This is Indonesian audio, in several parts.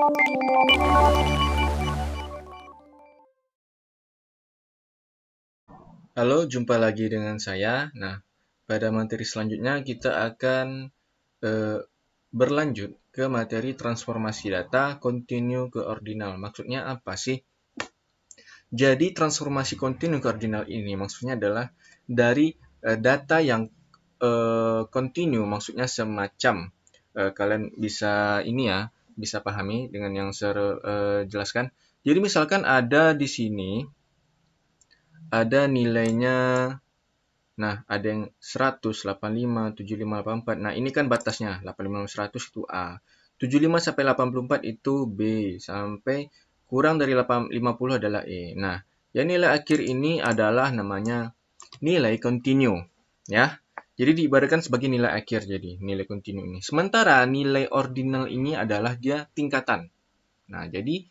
Halo, jumpa lagi dengan saya. Nah, pada materi selanjutnya kita akan berlanjut ke materi transformasi data kontinu ke ordinal. Maksudnya apa sih? Jadi transformasi kontinu ke ordinal ini maksudnya adalah dari data yang kontinu, maksudnya semacam kalian bisa ini ya, bisa pahami dengan yang saya jelaskan. Jadi misalkan ada di sini ada nilainya. Nah, ada yang 100, 85, 75, 84. Nah, ini kan batasnya. 85, 100 itu A. 75 sampai 84 itu B. Sampai kurang dari 50 adalah E. Nah, yang nilai akhir ini adalah namanya nilai kontinu. Ya. Jadi diibaratkan sebagai nilai akhir jadi nilai kontinu ini. Sementara nilai ordinal ini adalah dia tingkatan. Nah, jadi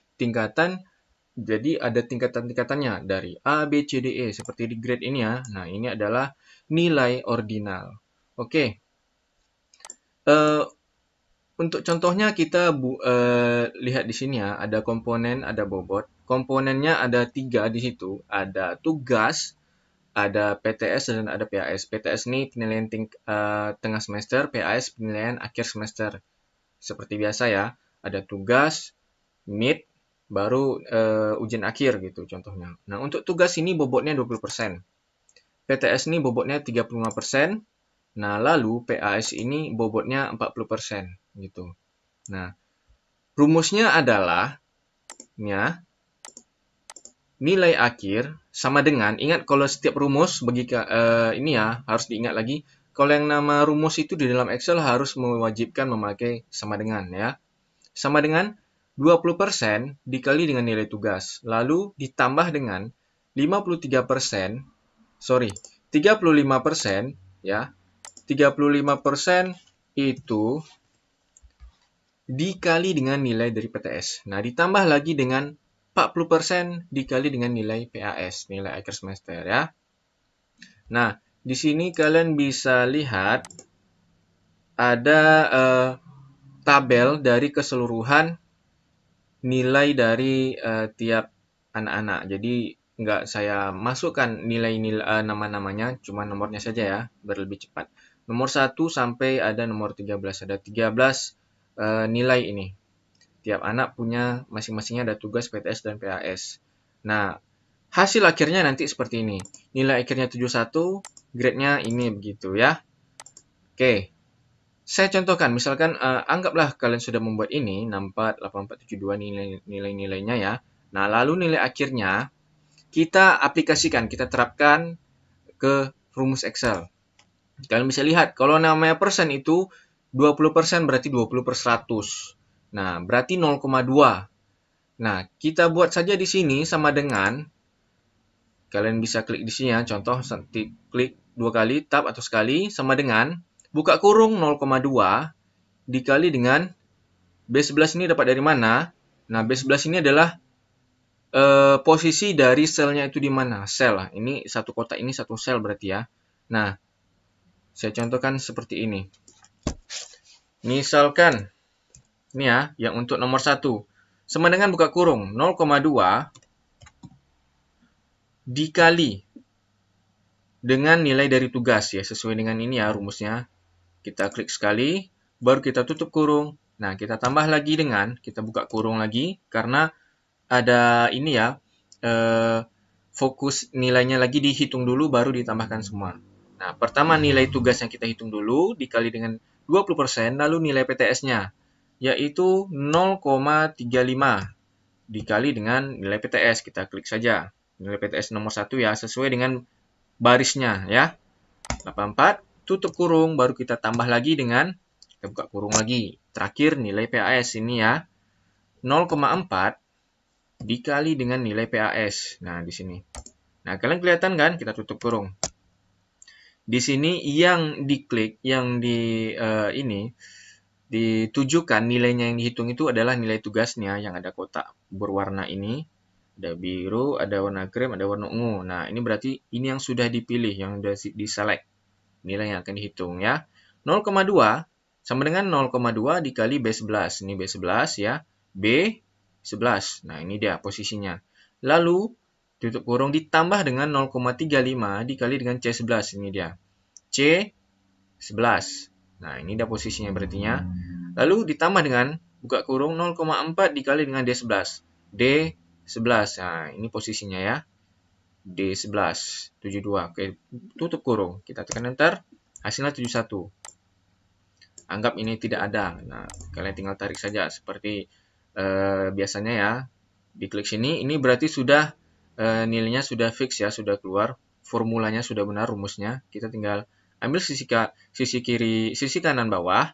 ada tingkatan-tingkatannya dari A, B, C, D, E. Seperti di grade ini ya. Nah, ini adalah nilai ordinal. Oke. Untuk contohnya kita lihat di sini ya. Ada komponen, ada bobot. Komponennya ada 3 di situ. Ada tugas, ada PTS, dan ada PAS. PTS ini penilaian tengah semester, PAS penilaian akhir semester. Seperti biasa ya. Ada tugas, mid, baru ujian akhir gitu contohnya. Nah, untuk tugas ini bobotnya 20%. PTS ini bobotnya 35%. Nah, lalu PAS ini bobotnya 40% gitu. Nah, rumusnya adalah ya, nilai akhir sama dengan, ingat kalau setiap rumus bagi ini ya harus diingat lagi. Kalau yang nama rumus itu di dalam Excel harus mewajibkan memakai sama dengan ya. Sama dengan 20% dikali dengan nilai tugas. Lalu ditambah dengan 35% ya. 35% itu dikali dengan nilai dari PTS. Nah, ditambah lagi dengan 40% dikali dengan nilai PAS, nilai akhir semester ya. Nah, di sini kalian bisa lihat ada tabel dari keseluruhan nilai dari tiap anak-anak. Jadi nggak saya masukkan nilai-nilai nama-namanya, cuma nomornya saja ya, biar lebih cepat. Nomor 1 sampai ada nomor 13. Ada 13 nilai ini. Tiap anak punya masing-masingnya ada tugas PTS dan PAS. Nah, hasil akhirnya nanti seperti ini. Nilai akhirnya 71, grade-nya ini begitu ya. Oke. Saya contohkan, misalkan anggaplah kalian sudah membuat ini, 64, 84, 72 nilai-nilainya ya. Nah, lalu nilai akhirnya kita aplikasikan, kita terapkan ke rumus Excel. Kalian bisa lihat, kalau namanya persen itu 20% berarti 20/100. Nah, berarti 0,2. Nah, kita buat saja di sini sama dengan, kalian bisa klik di sini ya, contoh, klik 2 kali, tab atau sekali, sama dengan buka kurung 0,2 dikali dengan B11 ini dapat dari mana? Nah, B11 ini adalah posisi dari selnya itu di mana? Sel. Ini satu kotak, ini satu sel berarti ya. Nah, saya contohkan seperti ini. Misalkan, ini ya, yang untuk nomor 1. Sama dengan buka kurung 0,2 dikali dengan nilai dari tugas ya. Sesuai dengan ini ya rumusnya. Kita klik sekali, baru kita tutup kurung. Nah, kita tambah lagi dengan, kita buka kurung lagi, karena ada ini ya, fokus nilainya lagi dihitung dulu, baru ditambahkan semua. Nah, pertama nilai tugas yang kita hitung dulu, dikali dengan 20%, lalu nilai PTS-nya, yaitu 0,35, dikali dengan nilai PTS. Kita klik saja, nilai PTS nomor 1 ya, sesuai dengan barisnya ya, 84, tutup kurung, baru kita tambah lagi dengan, kita buka kurung lagi. Terakhir nilai PAS ini ya, 0,4 dikali dengan nilai PAS. Nah, di sini. Nah, kalian kelihatan kan? Kita tutup kurung. Di sini yang diklik, yang ditujukan nilainya yang dihitung itu adalah nilai tugasnya yang ada kotak berwarna ini. Ada biru, ada warna krem, ada warna ungu. Nah, ini berarti ini yang sudah dipilih, yang sudah diselect. Nilai yang akan dihitung ya. 0,2 sama dengan 0,2 dikali B11. Ini B11 ya. B 11. Nah, ini dia posisinya. Lalu, tutup kurung ditambah dengan 0,35 dikali dengan C11. Ini dia. C11. Nah, ini dia posisinya berartinya. Lalu ditambah dengan buka kurung 0,4 dikali dengan D11. D11. Nah, ini posisinya ya. D11. 72. Oke, tutup kurung. Kita tekan enter. Hasilnya 71. Anggap ini tidak ada. Nah, kalian tinggal tarik saja seperti biasanya ya. Diklik sini, ini berarti sudah nilainya sudah fix ya, sudah keluar. Formulanya sudah benar, rumusnya. Kita tinggal ambil sisi kiri, sisi kanan bawah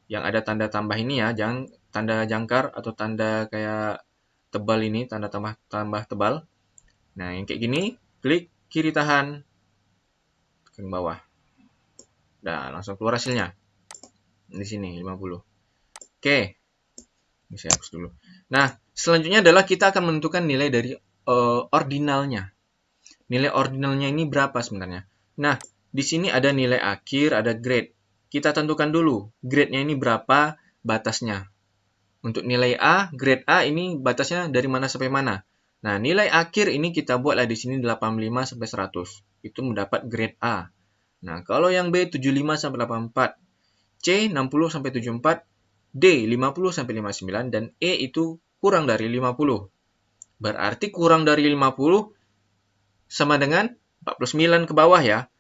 yang ada tanda tambah ini ya, jangan tanda jangkar atau tanda kayak tebal ini, tanda tambah tebal. Nah, yang kayak gini, klik kiri tahan ke bawah. Nah, langsung keluar hasilnya. Di sini 50. Oke. Ini saya hapus dulu. Nah, selanjutnya adalah kita akan menentukan nilai dari ordinalnya. Nilai ordinalnya ini berapa sebenarnya? Nah, di sini ada nilai akhir, ada grade. Kita tentukan dulu grade-nya ini berapa batasnya. Untuk nilai A, grade A ini batasnya dari mana sampai mana. Nah, nilai akhir ini kita buatlah di sini 85 sampai 100. Itu mendapat grade A. Nah, kalau yang B 75 sampai 84, C 60 sampai 74, D 50 sampai 59 dan E itu kurang dari 50. Berarti kurang dari 50 sama dengan 49 ke bawah ya.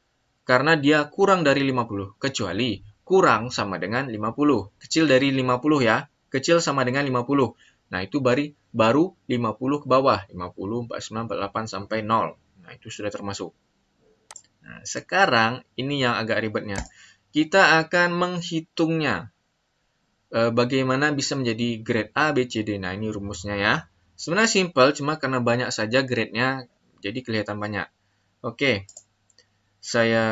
Karena dia kurang dari 50. Kecuali kurang sama dengan 50. Kecil dari 50 ya. Kecil sama dengan 50. Nah, itu baru 50 ke bawah. 50, 49, 48 sampai 0. Nah, itu sudah termasuk. Nah, sekarang ini yang agak ribetnya. Kita akan menghitungnya. Bagaimana bisa menjadi grade A, B, C, D. Nah, ini rumusnya ya. Sebenarnya simple, cuma karena banyak saja grade-nya, jadi kelihatan banyak. Oke, saya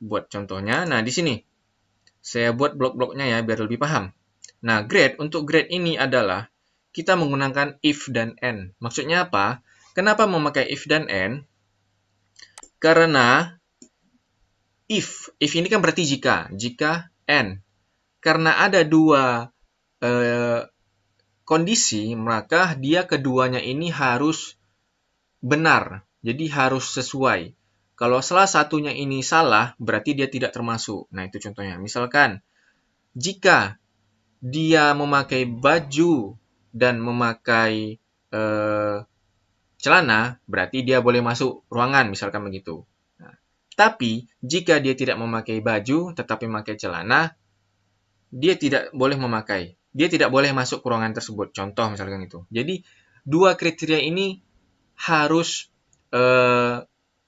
buat contohnya. Nah, di sini saya buat blok-bloknya ya, biar lebih paham. Nah, untuk grade ini adalah kita menggunakan if dan and. Maksudnya apa? Kenapa memakai if dan and? Karena if ini kan berarti jika and. Karena ada dua kondisi, maka dia keduanya ini harus benar. Jadi harus sesuai. Kalau salah satunya ini salah, berarti dia tidak termasuk. Nah, itu contohnya. Misalkan, jika dia memakai baju dan memakai celana, berarti dia boleh masuk ruangan, misalkan begitu. Nah, tapi, jika dia tidak memakai baju, tetapi memakai celana, dia tidak boleh memakai. Dia tidak boleh masuk ke ruangan tersebut. Contoh misalkan itu. Jadi, dua kriteria ini harus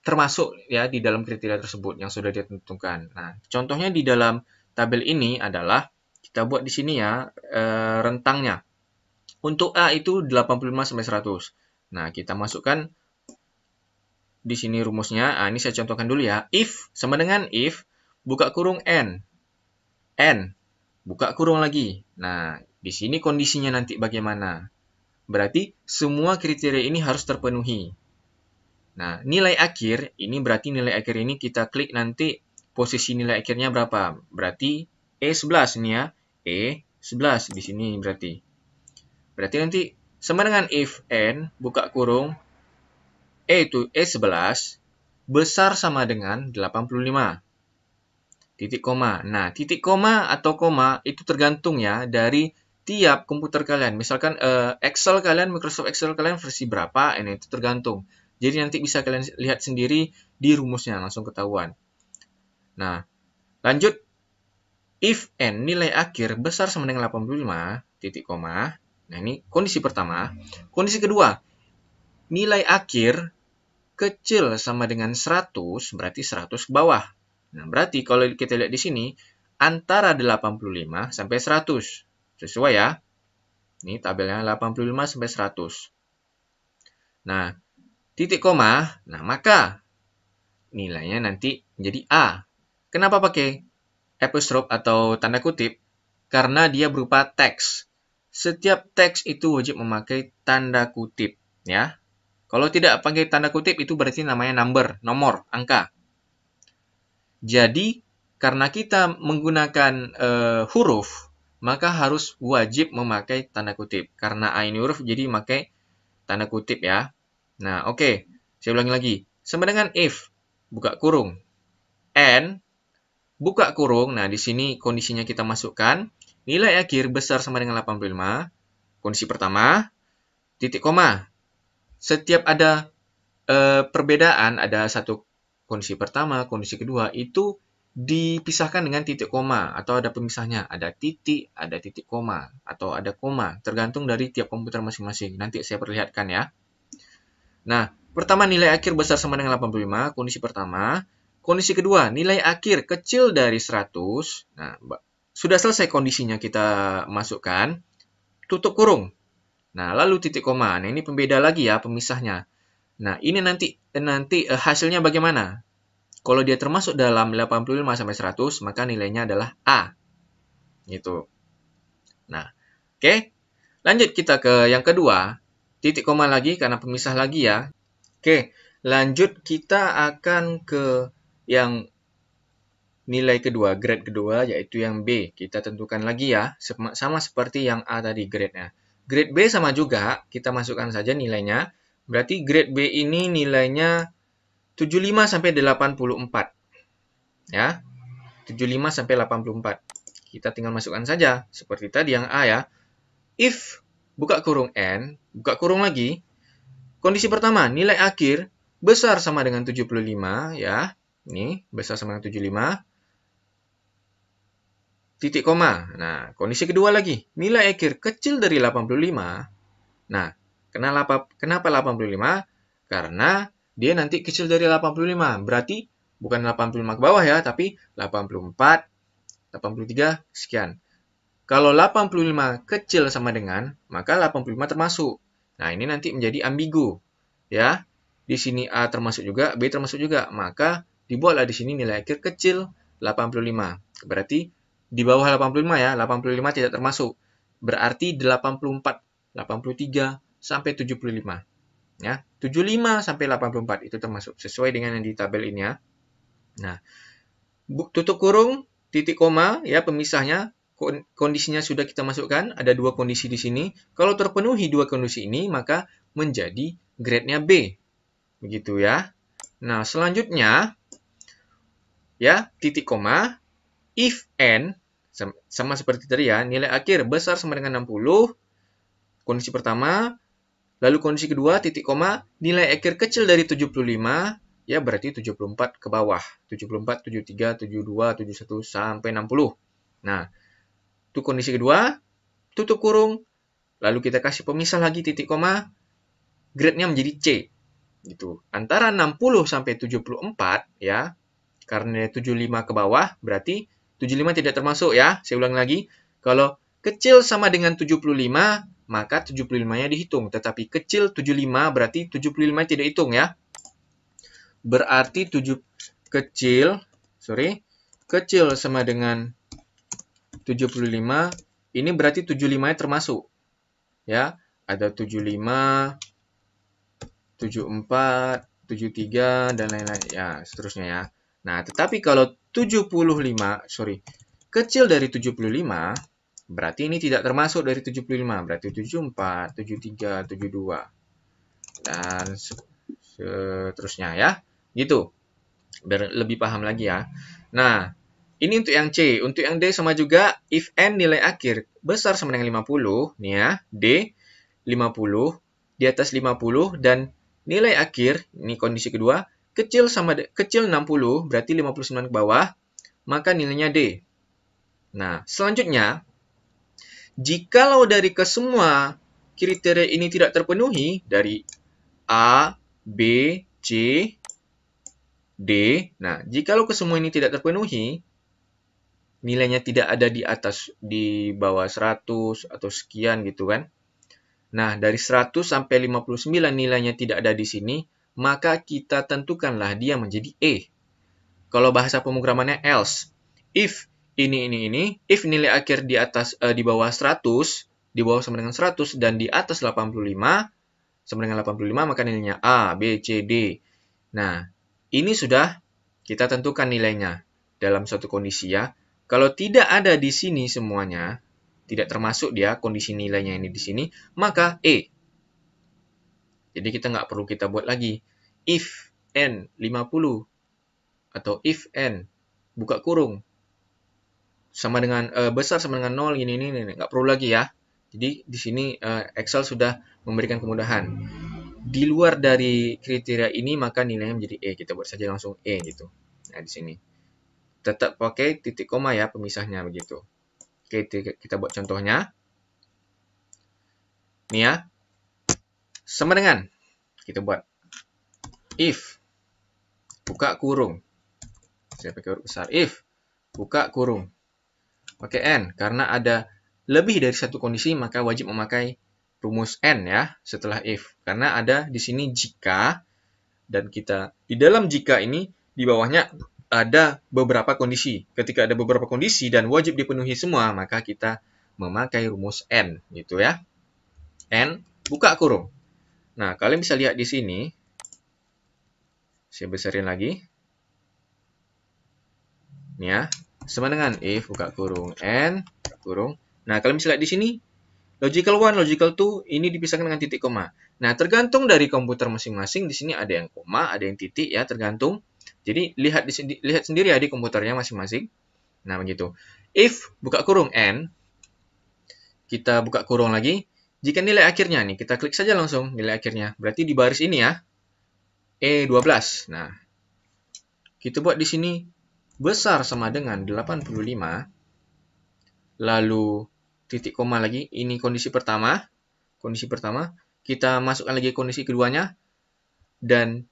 termasuk ya di dalam kriteria tersebut yang sudah ditentukan. Nah, contohnya di dalam tabel ini adalah kita buat di sini ya rentangnya. Untuk A itu 85 sampai 100. Nah, kita masukkan di sini rumusnya. Nah, ini saya contohkan dulu ya. If sama dengan if buka kurung n. Buka kurung lagi. Nah, di sini kondisinya nanti bagaimana? Berarti semua kriteria ini harus terpenuhi. Nah, nilai akhir, ini berarti nilai akhir ini kita klik nanti posisi nilai akhirnya berapa. Berarti E11 ini ya. E11 di sini berarti. Berarti nanti sama dengan if n, buka kurung, E itu E11, besar sama dengan 85. Titik koma. Nah, titik koma atau koma itu tergantung ya dari tiap komputer kalian. Misalkan Excel kalian, Microsoft Excel kalian versi berapa, ini itu tergantung. Jadi nanti bisa kalian lihat sendiri di rumusnya, langsung ketahuan. Nah, lanjut. If n nilai akhir besar sama dengan 85, titik koma. Nah, ini kondisi pertama. Kondisi kedua, nilai akhir kecil sama dengan 100, berarti 100 ke bawah. Nah, berarti kalau kita lihat di sini, antara 85 sampai 100. Sesuai ya. Ini tabelnya 85 sampai 100. Nah, titik koma, nah maka nilainya nanti menjadi A. Kenapa pakai apostrophe atau tanda kutip? Karena dia berupa teks. Setiap teks itu wajib memakai tanda kutip. Ya. Kalau tidak pakai tanda kutip, itu berarti namanya nomor, angka. Jadi, karena kita menggunakan huruf, maka harus wajib memakai tanda kutip. Karena A ini huruf, jadi pakai tanda kutip ya. Nah, oke. Saya ulangi lagi. Sama dengan if, buka kurung, and, buka kurung. Nah, di sini kondisinya kita masukkan. Nilai akhir besar sama dengan 85. Kondisi pertama, titik koma. Setiap ada perbedaan, ada satu kondisi pertama, kondisi kedua, itu dipisahkan dengan titik koma, atau ada pemisahnya. Ada titik koma, atau ada koma, tergantung dari tiap komputer masing-masing. Nanti saya perlihatkan ya. Nah, pertama nilai akhir besar sama dengan 85, kondisi pertama. Kondisi kedua, nilai akhir kecil dari 100. Nah, sudah selesai kondisinya kita masukkan, tutup kurung. Nah, lalu titik koma. Nah, ini pembeda lagi ya, pemisahnya. Nah, ini nanti hasilnya bagaimana? Kalau dia termasuk dalam 85 sampai 100, maka nilainya adalah A. Gitu. Nah, oke. Lanjut kita ke yang kedua. Titik koma lagi karena pemisah lagi ya. Oke, lanjut kita akan ke yang nilai kedua, grade kedua, yaitu yang B. Kita tentukan lagi ya, sama seperti yang A tadi grade-nya. Grade B sama juga, kita masukkan saja nilainya. Berarti grade B ini nilainya 75 sampai 84. Ya. 75 sampai 84. Kita tinggal masukkan saja seperti tadi yang A ya. If buka kurung N, buka kurung lagi. Kondisi pertama, nilai akhir besar sama dengan 75 ya. Ini besar sama dengan 75. Titik koma. Nah, kondisi kedua lagi, nilai akhir kecil dari 85. Nah, kenapa 85? Karena dia nanti kecil dari 85. Berarti bukan 85 ke bawah ya, tapi 84, 83, sekian. Kalau 85 kecil sama dengan, maka 85 termasuk. Nah, ini nanti menjadi ambigu. Ya, di sini A termasuk juga, B termasuk juga. Maka dibuatlah di sini nilai akhir kecil 85. Berarti di bawah 85 ya, 85 tidak termasuk. Berarti 84, 83 sampai 75. Ya, 75 sampai 84 itu termasuk sesuai dengan yang di tabel ini ya. Nah, tutup kurung, titik koma ya pemisahnya, kondisinya sudah kita masukkan, ada dua kondisi di sini. Kalau terpenuhi dua kondisi ini, maka menjadi grade-nya B. Begitu ya. Nah, selanjutnya ya, titik koma, if n sama seperti tadi ya, nilai akhir besar sama dengan 60, kondisi pertama, lalu kondisi kedua, titik koma, nilai akhir kecil dari 75, ya berarti 74 ke bawah. 74, 73, 72, 71, sampai 60. Nah, itu kondisi kedua, tutup kurung, lalu kita kasih pemisah lagi titik koma, grade-nya menjadi C. Gitu. Antara 60 sampai 74, ya, karena 75 ke bawah, berarti 75 tidak termasuk ya. Saya ulang lagi, kalau kecil sama dengan 75, maka 75-nya dihitung. Tetapi kecil 75, berarti 75 tidak hitung ya. Berarti kecil sama dengan 75, ini berarti 75-nya termasuk. Ya, ada 75, 74, 73, dan lain-lain. Ya, seterusnya ya. Nah, tetapi kalau kecil dari 75, berarti ini tidak termasuk dari 75. Berarti 74, 73, 72. Dan seterusnya ya. Gitu. Biar lebih paham lagi ya. Nah, ini untuk yang C. Untuk yang D sama juga, if N nilai akhir besar sama dengan 50, nih ya, D 50, di atas 50, dan nilai akhir, ini kondisi kedua, kecil 60, berarti 59 ke bawah, maka nilainya D. Nah, selanjutnya, jikalau dari kesemua kriteria ini tidak terpenuhi, dari A, B, C, D, nah, jikalau kesemua ini tidak terpenuhi, nilainya tidak ada di bawah 100 atau sekian gitu kan. Nah, dari 100 sampai 59 nilainya tidak ada di sini, maka kita tentukanlah dia menjadi E. Kalau bahasa pemrogramannya else. If if nilai akhir di bawah 100, di bawah sama dengan 100 dan di atas 85 sama dengan 85, maka nilainya A, B, C, D. Nah, ini sudah kita tentukan nilainya dalam suatu kondisi ya. Kalau tidak ada di sini semuanya, tidak termasuk dia kondisi nilainya ini di sini, maka E. Jadi kita nggak perlu kita buat lagi. If N 50 atau if N buka kurung sama dengan besar sama dengan 0 ini nggak perlu lagi ya. Jadi di sini Excel sudah memberikan kemudahan. Di luar dari kriteria ini maka nilainya menjadi E. Kita buat saja langsung E gitu. Nah, di sini. Tetap pakai titik koma ya pemisahnya begitu. Oke, kita buat contohnya. Nih ya. Sama dengan kita buat if buka kurung. Saya pakai huruf besar. If buka kurung. Pakai N karena ada lebih dari satu kondisi maka wajib memakai rumus N ya setelah if. Karena ada di sini jika dan kita di dalam jika ini di bawahnya ada beberapa kondisi. Ketika ada beberapa kondisi dan wajib dipenuhi semua, maka kita memakai rumus N gitu ya. N buka kurung. Nah, kalian bisa lihat di sini. Saya besarin lagi. Nih ya. Sama dengan if buka kurung N buka kurung. Nah, kalian bisa lihat di sini logical 1, logical 2 ini dipisahkan dengan titik koma. Nah, tergantung dari komputer masing-masing di sini ada yang koma, ada yang titik ya, tergantung. Jadi lihat sendiri ya di komputernya masing-masing. Nah, begitu. If buka kurung N kita buka kurung lagi. Jika nilai akhirnya nih, kita klik saja langsung nilai akhirnya. Berarti di baris ini ya. E12. Nah, kita buat di sini besar sama dengan 85. Lalu titik koma lagi. Ini kondisi pertama. Kondisi pertama. Kita masukkan lagi kondisi keduanya. Dan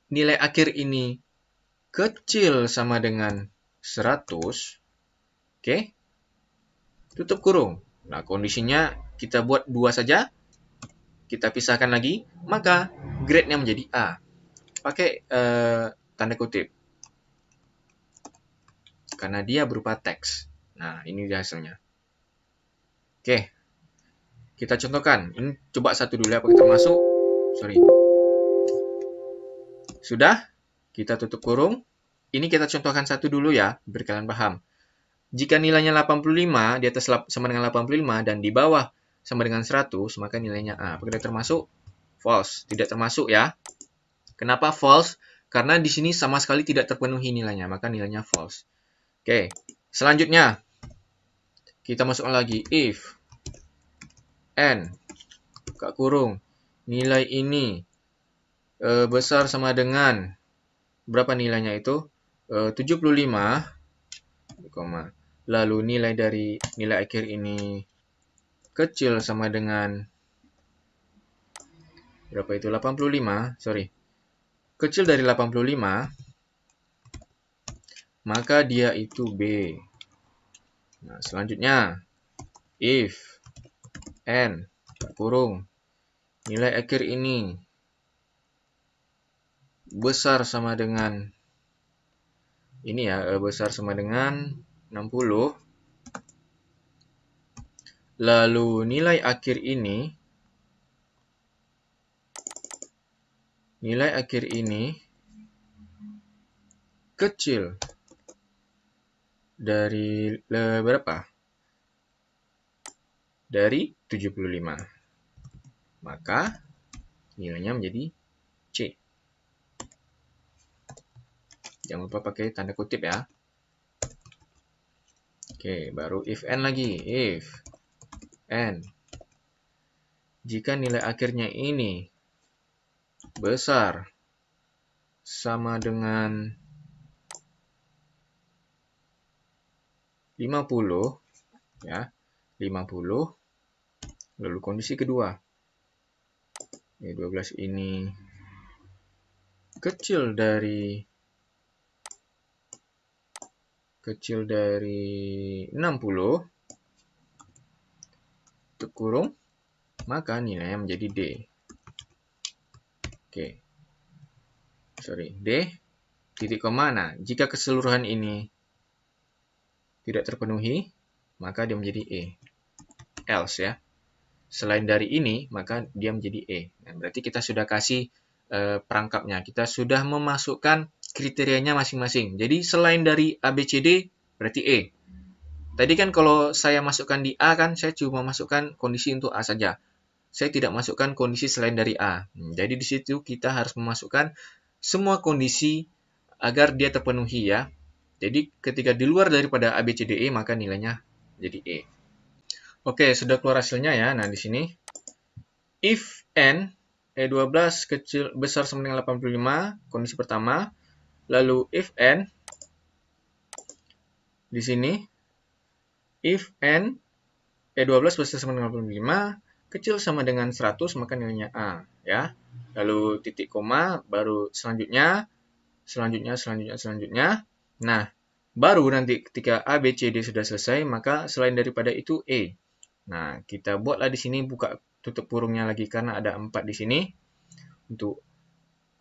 nilai akhir ini kecil sama dengan 100. Oke. Tutup kurung. Nah, kondisinya kita buat 2 saja. Kita pisahkan lagi. Maka grade-nya menjadi A. Pakai tanda kutip. Karena dia berupa teks. Nah, ini dia hasilnya. Oke. Kita contohkan. Ini coba satu dulu apakah termasuk. Sorry. Sudah. Kita tutup kurung. Ini kita contohkan satu dulu ya. Biar kalian paham. Jika nilainya 85, di atas sama dengan 85, dan di bawah sama dengan 100, maka nilainya A. Apakah termasuk? False. Tidak termasuk ya. Kenapa false? Karena di sini sama sekali tidak terpenuhi nilainya, maka nilainya false. Oke. Selanjutnya, kita masukkan lagi if N buka kurung nilai ini besar sama dengan berapa nilainya itu? 75, lalu nilai dari nilai akhir ini kecil sama dengan berapa itu? 85, sorry. Kecil dari 85, maka dia itu B. Nah, selanjutnya if N kurung nilai akhir ini besar sama dengan ini ya, besar sama dengan 60. Lalu nilai akhir ini kecil dari berapa? Dari 75. Maka nilainya menjadi C. Jangan lupa pakai tanda kutip ya. Oke, baru if N lagi. If N. Jika nilai akhirnya ini besar sama dengan 50 ya, 50. Lalu kondisi kedua. 12 ini kecil dari 60 tutup kurung, maka nilainya menjadi D. Oke. Sorry, D titik koma. Nah, jika keseluruhan ini tidak terpenuhi, maka dia menjadi E. Else ya. Selain dari ini, maka dia menjadi E. Nah, berarti kita sudah kasih perangkapnya. Kita sudah memasukkan kriterianya masing-masing. Jadi selain dari A, B, C, D, berarti E. Tadi kan kalau saya masukkan di A kan, saya cuma masukkan kondisi untuk A saja. Saya tidak masukkan kondisi selain dari A. Jadi di situ kita harus memasukkan semua kondisi agar dia terpenuhi ya. Jadi ketika di luar daripada A, B, C, D, E, maka nilainya jadi E. Oke, sudah keluar hasilnya ya. Nah, di sini if n E12 kecil besar sama dengan 85, kondisi pertama. Lalu if n di sini if n E12 besar sama dengan 85 kecil sama dengan 100, maka nilainya A ya. Lalu titik koma, baru selanjutnya. Nah, baru nanti ketika A, B, C, D sudah selesai, maka selain daripada itu E. Nah, kita buatlah di sini buka tutup kurungnya lagi karena ada 4 di sini. Untuk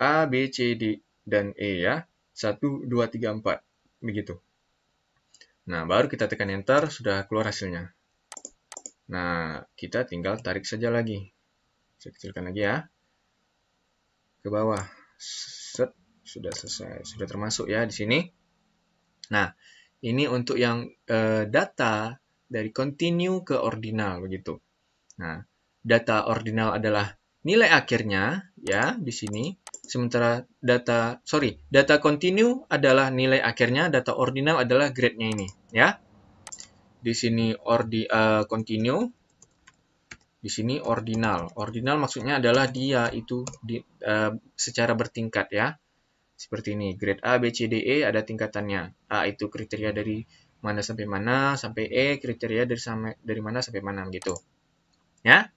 A, B, C, D, dan E ya. 1, 2, 3, 4. Begitu. Nah, baru kita tekan enter, sudah keluar hasilnya. Nah, kita tinggal tarik saja lagi. Saya kecilkan lagi ya. Ke bawah. Set, sudah selesai. Sudah termasuk ya di sini. Nah, ini untuk yang data dari continue ke ordinal begitu. Nah, data ordinal adalah nilai akhirnya ya di sini. Sementara data continue adalah nilai akhirnya, data ordinal adalah grade-nya ini ya. Di sini continue, di sini ordinal. Ordinal maksudnya adalah dia itu secara bertingkat ya. Seperti ini, grade A, B, C, D, E ada tingkatannya. A itu kriteria dari mana sampai E kriteria dari mana sampai mana gitu. Ya.